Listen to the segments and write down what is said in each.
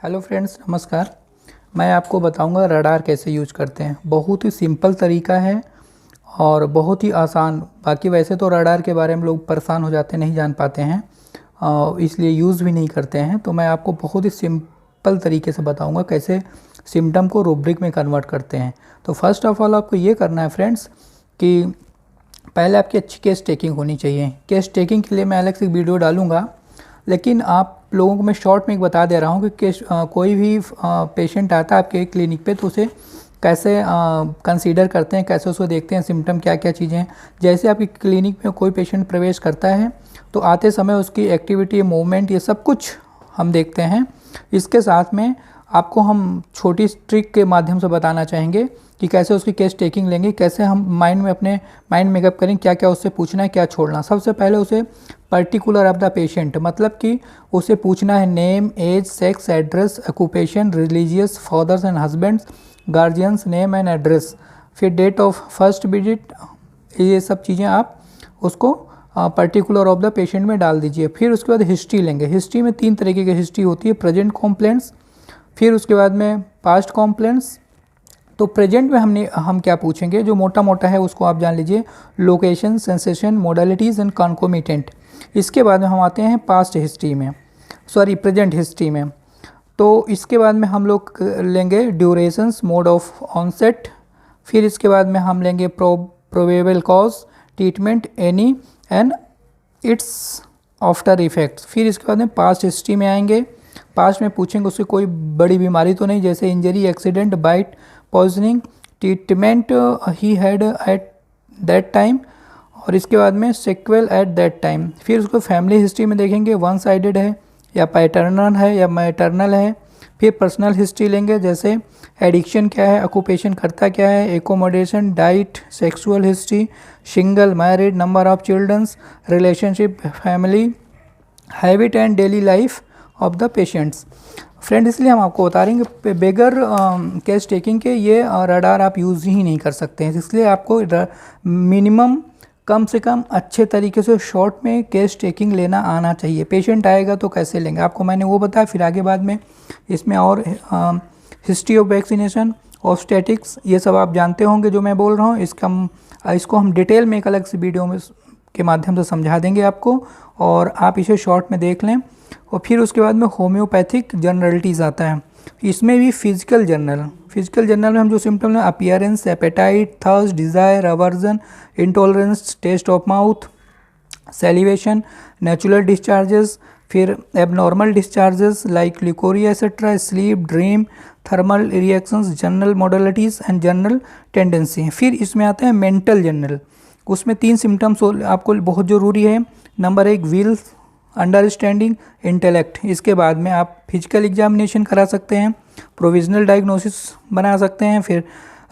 Hello friends, नमस्कार। मैं आपको बताऊंगा रडार कैसे यूज करते हैं। बहुत ही सिंपल तरीका है और बहुत ही आसान। बाकी वैसे तो रडार के बारे में लोग परेशान हो जाते हैं, नहीं जान पाते हैं, इसलिए यूज़ भी नहीं करते हैं। तो मैं आपको बहुत ही सिंपल तरीके से बताऊंगा कैसे सिम्टम को रूब्रिक में कन्वर्ट करते हैं। तो फर्स्ट ऑफ ऑल आपको ये करना है फ्रेंड्स कि पहले आपकी अच्छी केस टेकिंग होनी चाहिए। केस टेकिंग के लिए मैं अलग से वीडियो डालूंगा, लेकिन आप लोगों को मैं शॉर्ट में एक बता दे रहा हूँ कि कोई भी पेशेंट आता है आपके क्लिनिक पे तो उसे कैसे कंसीडर करते हैं, कैसे उसको देखते हैं, सिम्टम क्या क्या चीज़ें हैं। जैसे आपकी क्लिनिक में कोई पेशेंट प्रवेश करता है तो आते समय उसकी एक्टिविटी, मूवमेंट, ये सब कुछ हम देखते हैं। इसके साथ में आपको हम छोटी ट्रिक के माध्यम से बताना चाहेंगे कि कैसे उसकी केस टेकिंग लेंगे, कैसे हम माइंड में अपने माइंड मेकअप करें, क्या क्या उससे पूछना है, क्या छोड़ना। सबसे पहले उसे पर्टिकुलर ऑफ द पेशेंट, मतलब कि उसे पूछना है name, age, sex, address, occupation, religious, father's and husband's, guardian's name and address, फिर डेट ऑफ फर्स्ट विजिट। ये सब चीज़ें आप उसको पर्टिकुलर ऑफ द पेशेंट में डाल दीजिए। फिर उसके बाद हिस्ट्री लेंगे। हिस्ट्री में 3 तरीके की हिस्ट्री होती है, प्रेजेंट कॉम्प्लेंट्स, फिर उसके बाद में पास्ट कॉम्प्लेंट्स। तो प्रेजेंट में हम क्या पूछेंगे, जो मोटा मोटा है उसको आप जान लीजिए, location, sensation, modalities and concomitant. इसके बाद में हम आते हैं पास्ट हिस्ट्री में, प्रेजेंट हिस्ट्री में। तो इसके बाद में हम लोग लेंगे ड्यूरेशंस, मोड ऑफ ऑनसेट, फिर इसके बाद में हम लेंगे probable cause, treatment, any and it's after effects. फिर इसके बाद में पास्ट हिस्ट्री में आएंगे। पास्ट में पूछेंगे उससे कोई बड़ी बीमारी तो नहीं, जैसे injury, accident, bite, poisoning, treatment ही हैड एट दैट टाइम, और इसके बाद में सेक्वेल एट दैट टाइम। फिर उसको फैमिली हिस्ट्री में देखेंगे, वन साइडेड है या पैटर्नल है या मैटरनल है। फिर पर्सनल हिस्ट्री लेंगे, जैसे एडिक्शन क्या है, ऑक्यूपेशन करता क्या है, accommodation, diet, sexual history, single, married, number of childrens, relationship, family, habit and daily life of the patients. Friend, इसलिए हम आपको बता रहे हैं बेगर केस टेकिंग के ये रडार आप यूज़ ही नहीं कर सकते हैं। इसलिए आपको मिनिमम कम से कम अच्छे तरीके से शॉर्ट में केस टेकिंग लेना आना चाहिए। पेशेंट आएगा तो कैसे लेंगे आपको मैंने वो बताया। फिर आगे बाद में इसमें और हिस्ट्री ऑफ वैक्सीनेशन, ऑब्स्टेटिक्स, ये सब आप जानते होंगे जो मैं बोल रहा हूँ। इसको हम डिटेल में एक अलग से वीडियो में के माध्यम से समझा देंगे आपको, और आप इसे शॉर्ट में देख लें। और फिर उसके बाद में होम्योपैथिक जनरलिटीज़ आता है। इसमें भी फिजिकल जनरल में हम जो सिम्टम हैं, appearance, appetite, thirst, desire, aversion, intolerance, taste of mouth, salivation, natural discharges, फिर abnormal discharges like leucorrhoea etcetera, sleep, dream, thermal reactions, general modalities and general tendency. फिर इसमें आता है मेंटल जनरल। उसमें 3 सिम्टम्स आपको बहुत ज़रूरी है। Number 1 will, understanding, intellect. इसके बाद में आप फिजिकल एग्जामिनेशन करा सकते हैं, प्रोविजनल डायग्नोसिस बना सकते हैं, फिर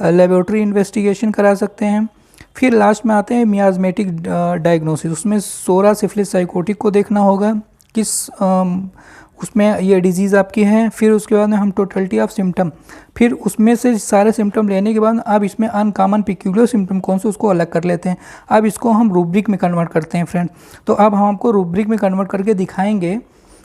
लेबोरेटरी इन्वेस्टिगेशन करा सकते हैं। फिर लास्ट में आते हैं मियाज़मेटिक डायग्नोसिस। उसमें सोरा, सिफिलिस, साइकोटिक को देखना होगा किस उसमें ये डिजीज़ आपकी है। फिर उसके बाद में हम टोटलिटी ऑफ सिम्टम, फिर उसमें से सारे सिम्टम लेने के बाद अब इसमें अनकॉमन पिक्यूलियर सिम्टम कौन से उसको अलग कर लेते हैं। अब इसको हम रूब्रिक में कन्वर्ट करते हैं फ्रेंड। तो अब हम आपको रूब्रिक में कन्वर्ट करके दिखाएंगे,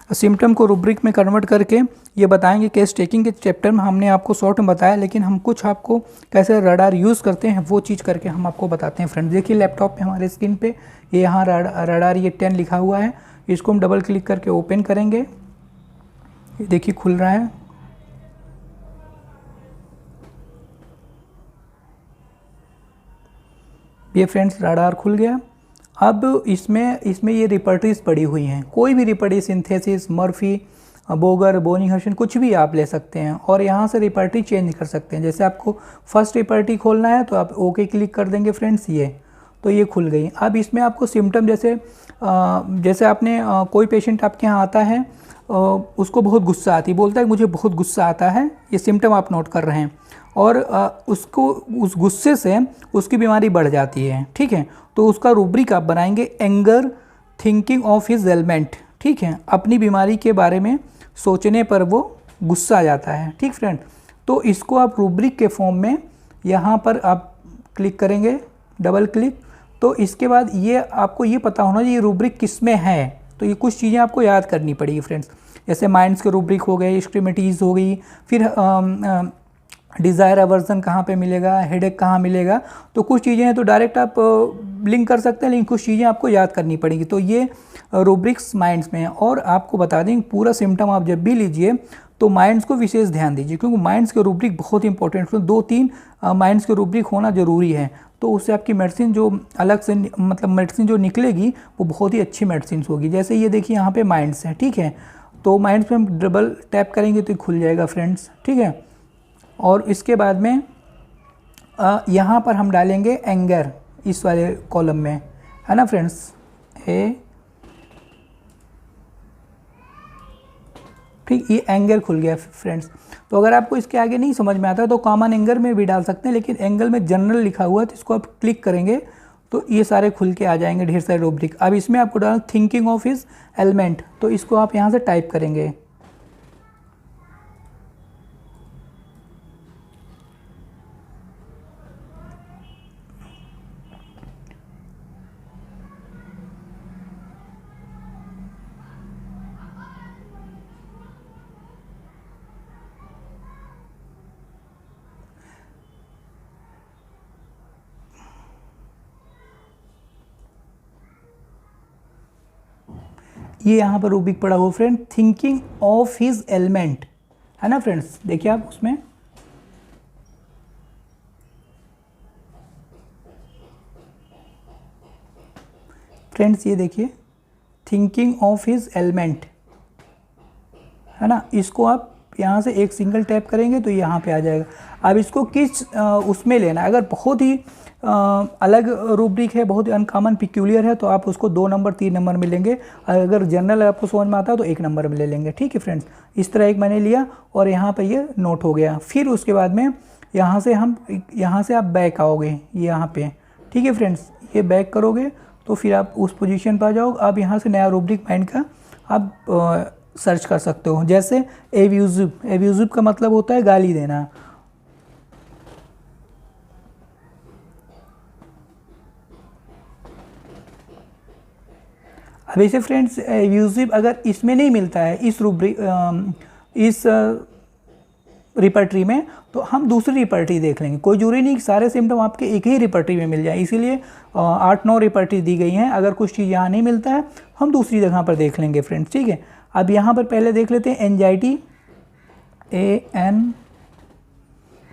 सिम्टम को रूब्रिक में कन्वर्ट करके ये बताएंगे। केस टेकिंग के चैप्टर में हमने आपको शॉर्ट में बताया, लेकिन हम कुछ आपको कैसे रडार यूज़ करते हैं वो चीज़ करके हम आपको बताते हैं फ्रेंड। देखिए लैपटॉप पे हमारे स्क्रीन पे ये यहाँ रडार ये 10 लिखा हुआ है। इसको हम डबल क्लिक करके ओपन करेंगे, ये देखिए खुल रहा है। ये फ्रेंड्स रडार खुल गया। अब इसमें ये रिपर्टीज पड़ी हुई हैं। कोई भी रिपर्टी, सिंथेसिस, मर्फी, बोगर, बोनिंग, कुछ भी आप ले सकते हैं, और यहाँ से रिपर्टी चेंज कर सकते हैं। जैसे आपको फर्स्ट रिपर्टी खोलना है तो आप ओके क्लिक कर देंगे फ्रेंड्स, ये तो ये खुल गई। अब इसमें आपको सिम्टम जैसे आपने कोई पेशेंट आपके यहाँ आता है, उसको बहुत गुस्सा आती है, बोलता है मुझे बहुत गुस्सा आता है, ये सिम्टम आप नोट कर रहे हैं, और उसको उस गुस्से से उसकी बीमारी बढ़ जाती है। ठीक है, तो उसका रूब्रिक आप बनाएंगे anger, thinking of his element. ठीक है, अपनी बीमारी के बारे में सोचने पर वो गुस्सा आ जाता है। ठीक फ्रेंड, तो इसको आप रूब्रिक के फॉर्म में यहाँ पर आप क्लिक करेंगे, डबल क्लिक। तो इसके बाद ये आपको ये पता होना चाहिए रूब्रिक किस में है। तो ये कुछ चीज़ें आपको याद करनी पड़ेगी फ्रेंड्स। जैसे माइंड्स के रूब्रिक हो गए, एक्सट्रीमिटीज़ हो गई, फिर डिज़ायर एवर्जन कहाँ पे मिलेगा, हेडेक कहाँ मिलेगा। तो कुछ चीज़ें हैं तो डायरेक्ट आप लिंक कर सकते हैं, लेकिन कुछ चीज़ें आपको याद करनी पड़ेगी। तो ये रूब्रिक्स माइंड्स में है। और आपको बता दें पूरा सिम्टम आप जब भी लीजिए तो माइंड्स को विशेष ध्यान दीजिए, क्योंकि माइंड्स के रूब्रिक बहुत इंपॉर्टेंट है। 2-3 माइंड्स के रूब्रिक होना ज़रूरी है, तो उससे आपकी मेडिसिन जो अलग से मतलब मेडिसिन जो निकलेगी वो बहुत ही अच्छी मेडिसिन होगी। जैसे ये देखिए यहाँ पे माइंड्स है, ठीक है, तो माइंड्स पे हम डबल टैप करेंगे तो खुल जाएगा फ्रेंड्स, ठीक है। और इसके बाद में यहाँ पर हम डालेंगे एंगर इस वाले कॉलम में, है ना फ्रेंड्स। ठीक, ये एंगर खुल गया फ्रेंड्स। तो अगर आपको इसके आगे नहीं समझ में आता तो कॉमन एंगर में भी डाल सकते हैं, लेकिन एंगल में जनरल लिखा हुआ है तो इसको आप क्लिक करेंगे तो ये सारे खुल के आ जाएंगे, ढेर सारे रूब्रिक। अब इसमें आपको डालना थिंकिंग ऑफ हिज एलिमेंट, तो इसको आप यहाँ से टाइप करेंगे। ये यहाँ पर रूब्रिक पड़ा हुआ friend, thinking of his element, है ना फ्रेंड्स। देखिए आप उसमें फ्रेंड्स ये देखिए थिंकिंग ऑफ हिज एलिमेंट, है ना। इसको आप यहाँ से एक सिंगल टैप करेंगे तो यहाँ पे आ जाएगा। अब इसको किस उसमें लेना है, अगर बहुत ही अलग रूब्रिक है, बहुत ही अनकॉमन पिक्यूलियर है तो आप उसको 2 नंबर 3 नंबर में लेंगे। अगर जनरल आपको समझ में आता है तो 1 नंबर में ले लेंगे, ठीक है फ्रेंड्स। इस तरह एक मैंने लिया और यहाँ पे ये नोट हो गया। फिर उसके बाद में यहाँ से आप बैक आओगे यहाँ पे, ठीक है फ्रेंड्स। ये बैक करोगे तो फिर आप उस पोजीशन पर आ जाओगे। आप यहाँ से नया रूब्रिक माइंड का आप सर्च कर सकते हो। जैसे एब्यूजिव, एब्यूजिव का मतलब होता है गाली देना। अब ऐसे फ्रेंड्स एब्यूजिव अगर इसमें नहीं मिलता है इस रूब्रिक इस रिपर्टरी में, तो हम दूसरी रिपर्टरी देख लेंगे। कोई जरूरी नहीं कि सारे सिम्टम आपके एक ही रिपर्टरी में मिल जाए, इसीलिए 8-9 रिपर्टरी दी गई हैं। अगर कुछ चीज़ यहाँ नहीं मिलता है हम दूसरी जगह पर देख लेंगे फ्रेंड्स, ठीक है। अब यहाँ पर पहले देख लेते हैं एंजाइटी, AN,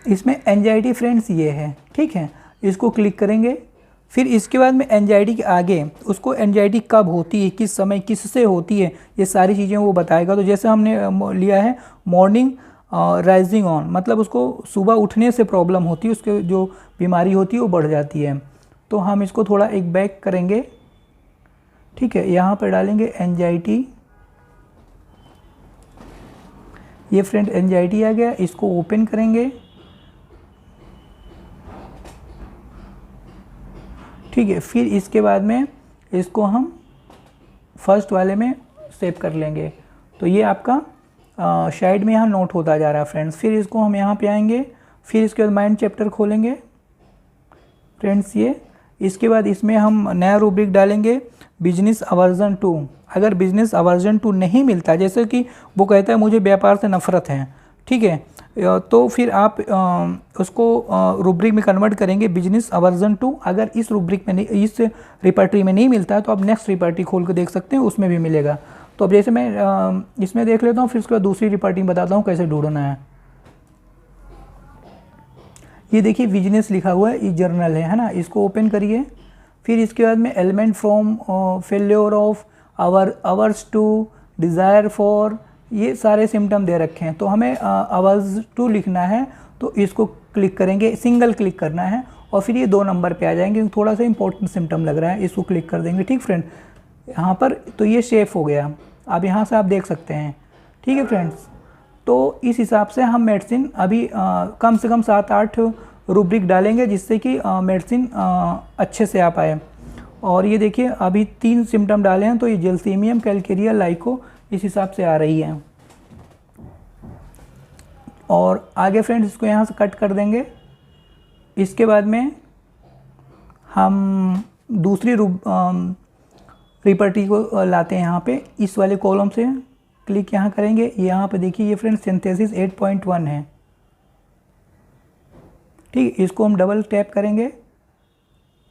इसमें एंजाइटी फ्रेंड्स ये है, ठीक है। इसको क्लिक करेंगे। फिर इसके बाद में एंजाइटी के आगे उसको एंजाइटी कब होती है, किस समय, किससे होती है, ये सारी चीज़ें वो बताएगा। तो जैसे हमने लिया है मॉर्निंग राइजिंग ऑन, मतलब उसको सुबह उठने से प्रॉब्लम होती है, उसके जो बीमारी होती है वो बढ़ जाती है। तो हम इसको थोड़ा एक बैक करेंगे, ठीक है। यहाँ पर डालेंगे एंजाइटी, ये फ्रेंड एंजाइटी आ गया। इसको ओपन करेंगे, ठीक है। फिर इसके बाद में इसको हम फर्स्ट वाले में सेव कर लेंगे। तो ये आपका साइड में यहाँ नोट होता जा रहा है फ्रेंड्स। फिर इसको हम यहाँ पे आएंगे, फिर इसके बाद माइंड चैप्टर खोलेंगे फ्रेंड्स ये। इसके बाद इसमें हम नया रूब्रिक डालेंगे बिजनेस अवर्जन 2। अगर बिजनेस अवर्जन 2 नहीं मिलता, जैसे कि वो कहता है मुझे व्यापार से नफरत है, ठीक है, तो फिर आप उसको रूब्रिक में कन्वर्ट करेंगे बिजनेस अवर्जन 2। अगर इस रूब्रिक में नहीं, इस रिपर्टरी में नहीं मिलता है तो आप नेक्स्ट रिपर्टरी खोल कर देख सकते हैं, उसमें भी मिलेगा। तो अब जैसे मैं इसमें देख लेता हूँ, फिर उसके बाद दूसरी रिपर्टरी में बताता हूँ कैसे ढूंढना है। ये देखिए बिजनेस लिखा हुआ है, ये जर्नल है ना। इसको ओपन करिए। फिर इसके बाद में element from failure of hours to desire for, ये सारे सिम्टम दे रखे हैं। तो हमें आवर्स टू लिखना है, तो इसको क्लिक करेंगे, सिंगल क्लिक करना है और फिर ये 2 नंबर पे आ जाएंगे। थोड़ा सा इंपॉर्टेंट सिम्टम लग रहा है, इसको क्लिक कर देंगे, ठीक फ्रेंड। यहाँ पर तो ये शेफ हो गया, अब यहाँ से आप देख सकते हैं, ठीक है फ्रेंड्स। तो इस हिसाब से हम मेडिसिन अभी कम से कम 7-8 रूब्रिक डालेंगे, जिससे कि मेडिसिन अच्छे से आ पाए। और ये देखिए अभी 3 सिम्टम डाले हैं, तो ये जेलसीमियम, कैलकेरिया, लाइको इस हिसाब से आ रही है। और आगे फ्रेंड्स इसको यहाँ से कट कर देंगे। इसके बाद में हम दूसरी रिपर्टी को लाते हैं यहाँ पे, इस वाले कॉलम से क्लिक यहाँ करेंगे, यहाँ पे देखिए ये फ्रेंड्स सिंथेसिस 8.1 है, ठीक। इसको हम डबल टैप करेंगे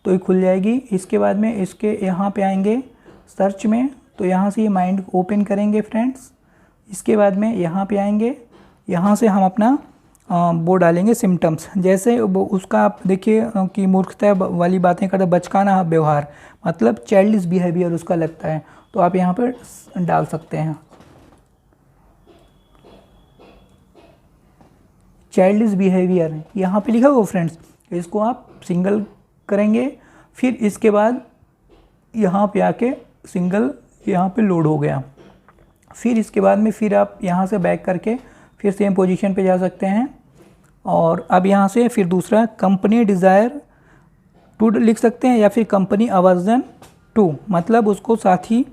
तो ये खुल जाएगी। इसके बाद में इसके यहाँ पे आएंगे सर्च में, तो यहाँ से ये माइंड ओपन करेंगे फ्रेंड्स। इसके बाद में यहाँ पे आएंगे, यहाँ से हम अपना वो डालेंगे सिम्टम्स। जैसे वो उसका आप देखिए कि मूर्खता वाली बातें करते, बचकाना व्यवहार, मतलब चाइल्डिश बिहेवियर उसका लगता है, तो आप यहाँ पर डाल सकते हैं चाइल्डिश बिहेवियर, यहाँ पे लिखा होगा फ्रेंड्स। इसको आप सिंगल करेंगे, फिर इसके बाद यहाँ पे आके सिंगल यहाँ पे लोड हो गया। फिर इसके बाद में फिर आप यहाँ से बैक करके फिर सेम पोजीशन पे जा सकते हैं, और अब यहाँ से फिर दूसरा कंपनी डिज़ायर टू लिख सकते हैं, या फिर कंपनी अवर्जन टू, मतलब उसको साथी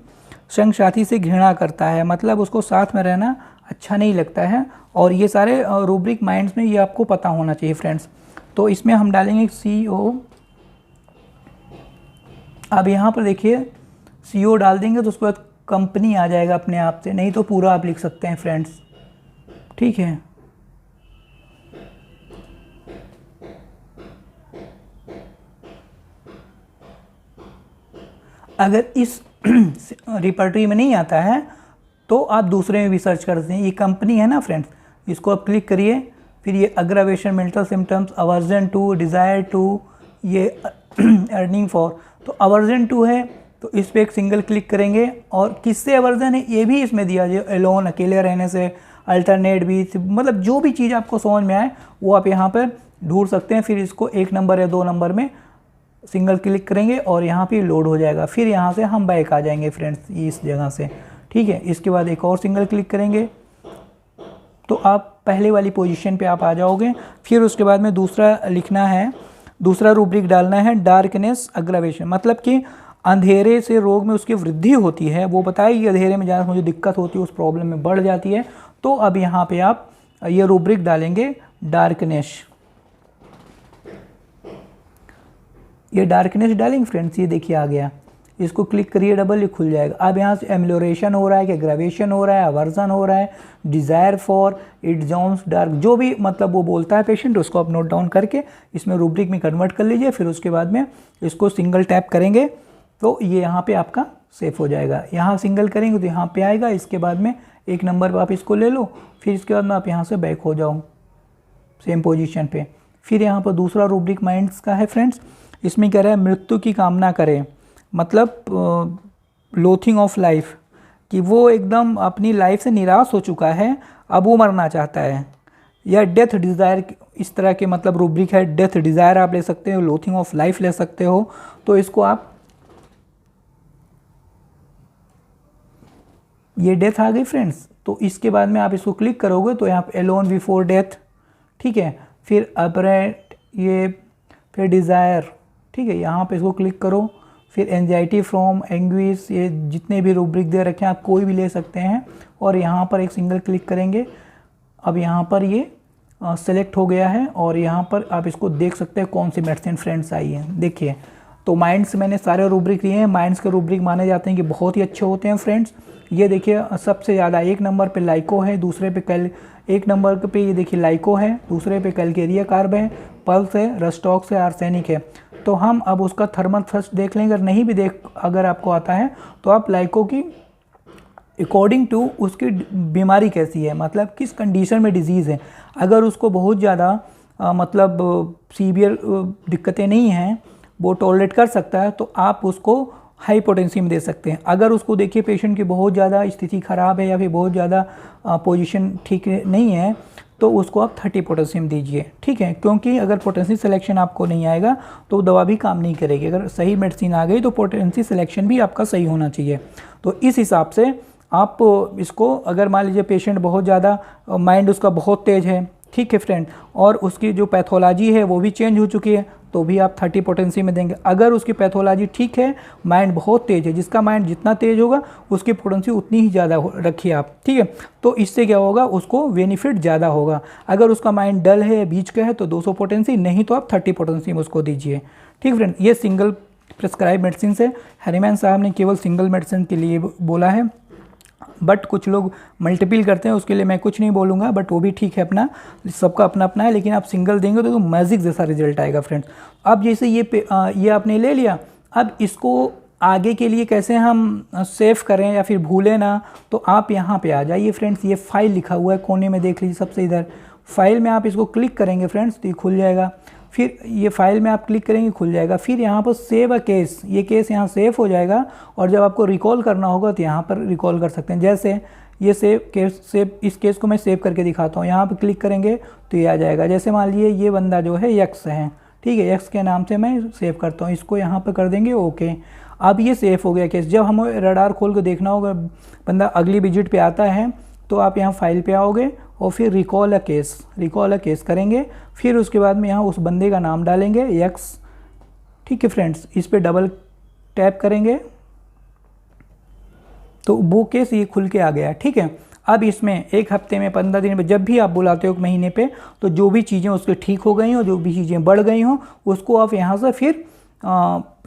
संग साथी से घृणा करता है, मतलब उसको साथ में रहना अच्छा नहीं लगता है। और ये सारे रूब्रिक माइंड्स में ये आपको पता होना चाहिए फ्रेंड्स। तो इसमें हम डालेंगे CO। अब यहाँ पर देखिए CO डाल देंगे तो उसके बाद कंपनी आ जाएगा अपने आप से, नहीं तो पूरा आप लिख सकते हैं फ्रेंड्स, ठीक है। अगर इस रिपर्टरी में नहीं आता है तो आप दूसरे में भी सर्च कर सकते हैं। ये कंपनी है ना फ्रेंड्स, इसको आप क्लिक करिए, फिर ये aggravation, mental symptoms, aversion to, desire to, ये अर्निंग फॉर, तो अवर्जन टू है तो इस पर एक सिंगल क्लिक करेंगे। और किससे अवर्जन है ये भी इसमें दिया जाए, एलोन, अकेले रहने से, अल्टरनेट भी, मतलब जो भी चीज़ आपको समझ में आए वो आप यहाँ पर ढूंढ सकते हैं। फिर इसको 1 नंबर या 2 नंबर में सिंगल क्लिक करेंगे और यहाँ पे लोड हो जाएगा। फिर यहाँ से हम बैक आ जाएंगे फ्रेंड्स इस जगह से, ठीक है। इसके बाद एक और सिंगल क्लिक करेंगे तो आप पहले वाली पोजीशन पे आप आ जाओगे। फिर उसके बाद में दूसरा लिखना है, दूसरा रूब्रिक डालना है डार्कनेस अग्रावेशन, मतलब कि अंधेरे से रोग में उसकी वृद्धि होती है। वो बताए कि अंधेरे में ज़्यादा मुझे दिक्कत होती है, उस प्रॉब्लम में बढ़ जाती है। तो अब यहाँ पे आप ये रूब्रिक डालेंगे डार्कनेस, ये डार्कनेस डालेंगे फ्रेंड्स। ये देखिए आ गया, इसको क्लिक करिए डबल, ये खुल जाएगा। अब यहाँ से एम्लोरेशन हो रहा है कि ग्रेवेशन हो रहा है, अवर्जन हो रहा है, डिज़ायर फॉर, इट जोन्स डार्क, जो भी मतलब वो बोलता है पेशेंट, उसको आप नोट डाउन करके इसमें रूब्रिक में कन्वर्ट कर लीजिए। फिर उसके बाद में इसको सिंगल टैप करेंगे तो ये यहाँ पे आपका सेफ हो जाएगा। यहाँ सिंगल करेंगे तो यहाँ पे आएगा। इसके बाद में 1 नंबर पर आप इसको ले लो, फिर इसके बाद में आप यहाँ से बैक हो जाओ सेम पोजीशन पे। फिर यहाँ पर दूसरा रूब्रिक माइंड्स का है फ्रेंड्स, इसमें कह रहा है मृत्यु की कामना करें, मतलब लोथिंग ऑफ लाइफ, कि वो एकदम अपनी लाइफ से निराश हो चुका है, अब वो मरना चाहता है। या डेथ डिज़ायर, इस तरह के मतलब रूब्रिक है। डेथ डिज़ायर आप ले सकते हो, लोथिंग ऑफ लाइफ ले सकते हो। तो इसको आप, ये डेथ आ गई फ्रेंड्स, तो इसके बाद में आप इसको क्लिक करोगे तो यहाँ पे एलोन बिफोर डेथ, ठीक है। फिर अपरेट, ये फिर डिज़ायर, ठीक है, यहाँ पे इसको क्लिक करो। फिर एंजाइटी फ्रॉम एंग्विश, ये जितने भी रूब्रिक दे रखे हैं आप कोई भी ले सकते हैं। और यहाँ पर एक सिंगल क्लिक करेंगे। अब यहाँ पर ये सेलेक्ट हो गया है और यहाँ पर आप इसको देख सकते हैं कौन सी मेडिसिन फ्रेंड्स आई है। देखिए, तो माइंड्स मैंने सारे रूब्रिक लिए हैं। माइंड्स के रूब्रिक माने जाते हैं कि बहुत ही अच्छे होते हैं फ्रेंड्स। ये देखिए सबसे ज़्यादा 1 नंबर पे लाइको है, दूसरे पे 1 नंबर पे ये देखिए लाइको है, दूसरे पे कैलकेरिया कार्ब है, पल्स है, रस्टॉक्स है, आर्सेनिक है। तो हम अब उसका थर्मल फर्स्ट देख लेंगे। अगर आपको आता है तो आप लाइको की अकॉर्डिंग टू उसकी बीमारी कैसी है, मतलब किस कंडीशन में डिजीज़ है। अगर उसको बहुत ज़्यादा मतलब सीवियर दिक्कतें नहीं हैं, वो टॉलरेट कर सकता है, तो आप उसको हाई पोटेंसी में दे सकते हैं। अगर उसको देखिए पेशेंट की बहुत ज़्यादा स्थिति ख़राब है या फिर बहुत ज़्यादा पोजीशन ठीक नहीं है, तो उसको आप 30 पोटेशियम दीजिए, ठीक है। क्योंकि अगर पोटेंसी सिलेक्शन आपको नहीं आएगा तो दवा भी काम नहीं करेगी। अगर सही मेडिसिन आ गई तो पोटेंसी सिलेक्शन भी आपका सही होना चाहिए। तो इस हिसाब से आप इसको, अगर मान लीजिए पेशेंट बहुत ज़्यादा माइंड उसका बहुत तेज़ है, ठीक है फ्रेंड, और उसकी जो पैथोलॉजी है वो भी चेंज हो चुकी है, तो भी आप 30 पोटेंसी में देंगे। अगर उसकी पैथोलॉजी ठीक है, माइंड बहुत तेज़ है, जिसका माइंड जितना तेज़ होगा उसकी पोटेंसी उतनी ही ज़्यादा रखिए आप, ठीक है। तो इससे क्या होगा, उसको बेनिफिट ज़्यादा होगा। अगर उसका माइंड डल है, बीच का है, तो 200 पोटेंसी, नहीं तो आप 30 पोटेंसी में उसको दीजिए, ठीक फ्रेंड। ये सिंगल प्रिस्क्राइब मेडिसिन से हरीमैन साहब ने केवल सिंगल मेडिसिन के लिए बोला है। बट कुछ लोग मल्टीपल करते हैं, उसके लिए मैं कुछ नहीं बोलूँगा, बट वो भी ठीक है, अपना सबका अपना अपना है। लेकिन आप सिंगल देंगे तो मैजिक जैसा रिजल्ट आएगा फ्रेंड्स। अब जैसे ये आपने ले लिया, अब इसको आगे के लिए कैसे हम सेव करें या फिर भूलें ना, तो आप यहाँ पे आ जाइए फ्रेंड्स। ये फाइल लिखा हुआ है कोने में, देख लीजिए सबसे इधर फाइल में आप इसको क्लिक करेंगे फ्रेंड्स तो ये खुल जाएगा। फिर ये फाइल में आप क्लिक करेंगे, खुल जाएगा। फिर यहाँ पर सेव अ केस, ये केस यहाँ सेव हो जाएगा और जब आपको रिकॉल करना होगा तो यहाँ पर रिकॉल कर सकते हैं। जैसे ये इस केस को मैं सेव करके दिखाता हूँ, यहाँ पर क्लिक करेंगे तो ये आ जाएगा। जैसे मान लीजिए ये बंदा जो है यक्स है, ठीक है, यक्स के नाम से मैं सेव करता हूँ, इसको यहाँ पर कर देंगे ओके। अब ये सेव हो गया केस। जब हमें रडार खोल के देखना होगा बंदा अगली विजिट पे आता है, तो आप यहाँ फाइल पे आओगे और फिर रिकॉल अ केस करेंगे। फिर उसके बाद में यहाँ उस बंदे का नाम डालेंगे यक्स, ठीक है फ्रेंड्स। इस पे डबल टैप करेंगे तो वो केस ये खुल के आ गया, ठीक है। अब इसमें 1 हफ्ते में 15 दिन में जब भी आप बुलाते हो 1 महीने पे, तो जो भी चीज़ें उसके ठीक हो गई हो, जो भी चीज़ें बढ़ गई हों, उसको आप यहाँ से फिर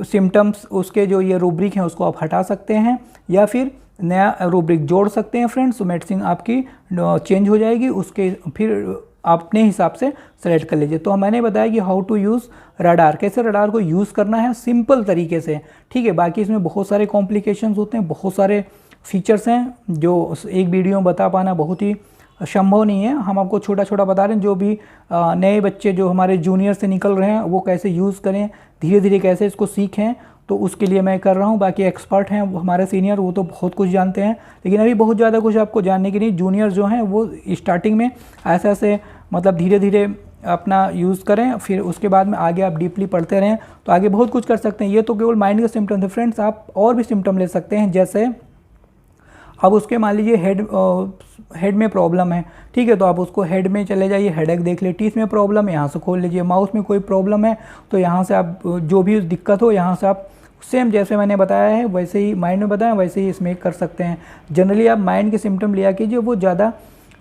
सिम्टम्स उसके जो ये रूब्रिक हैं उसको आप हटा सकते हैं या फिर नया रूब्रिक जोड़ सकते हैं फ्रेंड्स। तो मेडिसिन आपकी चेंज हो जाएगी, उसके फिर आप अपने हिसाब से सेलेक्ट कर लीजिए। तो मैंने बताया कि हाउ टू यूज़ रडार, कैसे रडार को यूज़ करना है सिंपल तरीके से, ठीक है। बाकी इसमें बहुत सारे कॉम्प्लिकेशंस होते हैं, बहुत सारे फीचर्स हैं जो एक वीडियो में बता पाना बहुत ही संभव नहीं है। हम आपको छोटा छोटा बता रहे हैं, जो भी नए बच्चे जो हमारे जूनियर से निकल रहे हैं वो कैसे यूज़ करें, धीरे धीरे कैसे इसको सीखें, तो उसके लिए मैं कर रहा हूँ। बाकी एक्सपर्ट हैं हमारे सीनियर, वो तो बहुत कुछ जानते हैं, लेकिन अभी बहुत ज़्यादा कुछ आपको जानने के लिए जूनियर जो हैं वो स्टार्टिंग में ऐसे मतलब धीरे धीरे अपना यूज़ करें, फिर उसके बाद में आगे आप डीपली पढ़ते रहें तो आगे बहुत कुछ कर सकते हैं। ये तो केवल माइंड के सिम्टम थे फ्रेंड्स, आप और भी सिम्टम ले सकते हैं। जैसे अब उसके मान लीजिए हेड में प्रॉब्लम है, ठीक है, तो आप उसको हेड में चले जाइए, हेडेक देख लीजिए। टीथ में प्रॉब्लम है, यहाँ से खोल लीजिए। माउथ में कोई प्रॉब्लम है तो यहाँ से आप जो भी दिक्कत हो यहाँ से आप सेम जैसे मैंने बताया है वैसे ही माइंड में बताया वैसे ही इसमें कर सकते हैं। जनरली आप माइंड के सिम्टम लिया कीजिए, वो ज़्यादा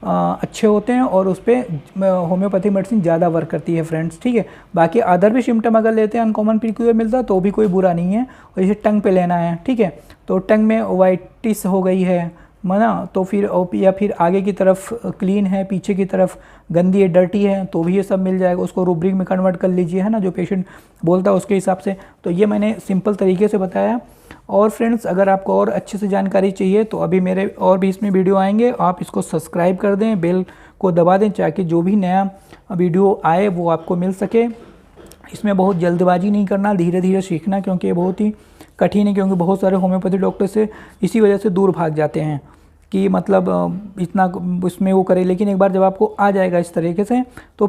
अच्छे होते हैं और उस पर होम्योपैथी मेडिसिन ज़्यादा वर्क करती है फ्रेंड्स, ठीक है। बाकी अदर भी सिम्टम अगर लेते हैं अनकॉमन पीक्यूआर मिलता है तो भी कोई बुरा नहीं है। और जैसे टंग पे लेना है, ठीक है, तो टंग में ओवाइटिस हो गई है मना, तो फिर या फिर आगे की तरफ क्लीन है, पीछे की तरफ गंदी है, डर्टी है, तो भी ये सब मिल जाएगा। उसको रूब्रिक में कन्वर्ट कर लीजिए, है ना, जो पेशेंट बोलता है उसके हिसाब से। तो ये मैंने सिंपल तरीके से बताया। और फ्रेंड्स अगर आपको और अच्छे से जानकारी चाहिए तो अभी मेरे और भी इसमें वीडियो आएंगे, आप इसको सब्सक्राइब कर दें, बेल को दबा दें ताकि जो भी नया वीडियो आए वो आपको मिल सके। इसमें बहुत जल्दबाजी नहीं करना, धीरे धीरे सीखना, क्योंकि ये बहुत ही कठिन है। क्योंकि बहुत सारे होम्योपैथी डॉक्टर से इसी वजह से दूर भाग जाते हैं कि मतलब इतना उसमें वो करे। लेकिन एक बार जब आपको आ जाएगा इस तरीके से तो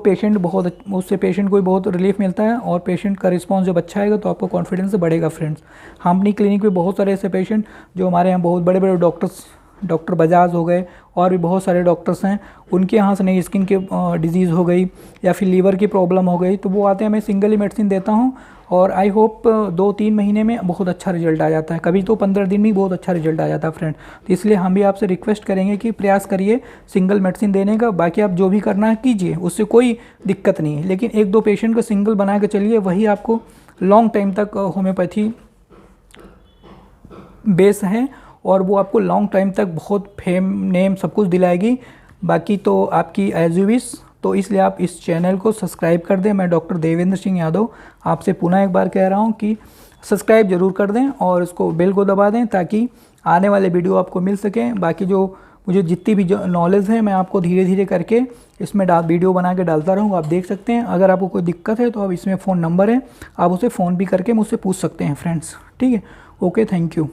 उससे पेशेंट को बहुत रिलीफ मिलता है और पेशेंट का रिस्पांस जब अच्छा आएगा तो आपको कॉन्फिडेंस बढ़ेगा फ्रेंड्स। हम अपनी क्लिनिक में बहुत सारे ऐसे पेशेंट जो हमारे यहाँ बहुत बड़े बड़े डॉक्टर बजाज हो गए और भी बहुत सारे डॉक्टर्स हैं, उनके यहाँ से नई स्किन की डिजीज़ हो गई या फिर लीवर की प्रॉब्लम हो गई, तो वो आते हैं, मैं सिंगल ही मेडिसिन देता हूँ और आई होप 2-3 महीने में बहुत अच्छा रिजल्ट आ जाता है, कभी तो 15 दिन में बहुत अच्छा रिजल्ट आ जाता है फ्रेंड। तो इसलिए हम भी आपसे रिक्वेस्ट करेंगे कि प्रयास करिए सिंगल मेडिसिन देने का। बाकी आप जो भी करना है कीजिए, उससे कोई दिक्कत नहीं है, लेकिन 1-2 पेशेंट को सिंगल बना के चलिए, वही आपको लॉन्ग टाइम तक होम्योपैथी बेस है और वो आपको लॉन्ग टाइम तक बहुत फेम नेम सब कुछ दिलाएगी। बाकी तो आपकी एज यू विश। तो इसलिए आप इस चैनल को सब्सक्राइब कर दें। मैं डॉक्टर देवेंद्र सिंह यादव आपसे पुनः एक बार कह रहा हूँ कि सब्सक्राइब जरूर कर दें और इसको बेल को दबा दें ताकि आने वाले वीडियो आपको मिल सकें। बाकी जो मुझे जितनी भी नॉलेज है मैं आपको धीरे धीरे करके इसमें वीडियो बना के डालता रहूँगा, आप देख सकते हैं। अगर आपको कोई दिक्कत है तो अब इसमें फ़ोन नंबर है, आप उसे फ़ोन भी करके मुझसे पूछ सकते हैं फ्रेंड्स, ठीक है। Okay, thank you.